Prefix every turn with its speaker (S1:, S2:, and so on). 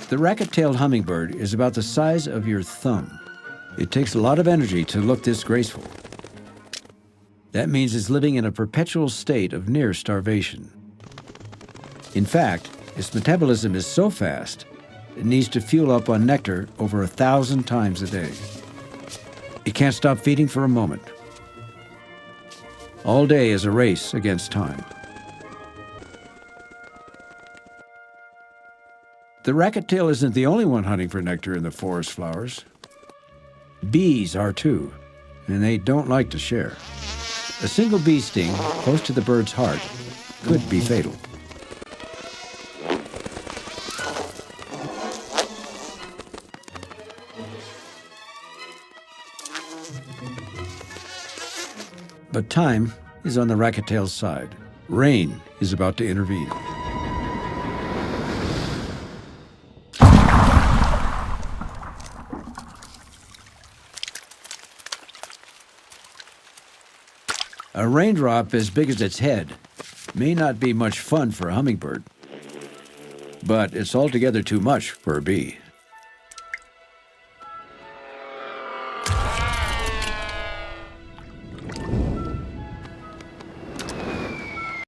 S1: The racket-tailed hummingbird is about the size of your thumb. It takes a lot of energy to look this graceful. That means it's living in a perpetual state of near starvation. In fact, its metabolism is so fast, it needs to fuel up on nectar over 1,000 times a day. It can't stop feeding for a moment. All day is a race against time. The racket-tail isn't the only one hunting for nectar in the forest flowers. Bees are too, and they don't like to share. A single bee sting close to the bird's heart could be fatal. But time is on the racket-tail's side. Rain is about to intervene. A raindrop as big as its head may not be much fun for a hummingbird, but it's altogether too much for a bee.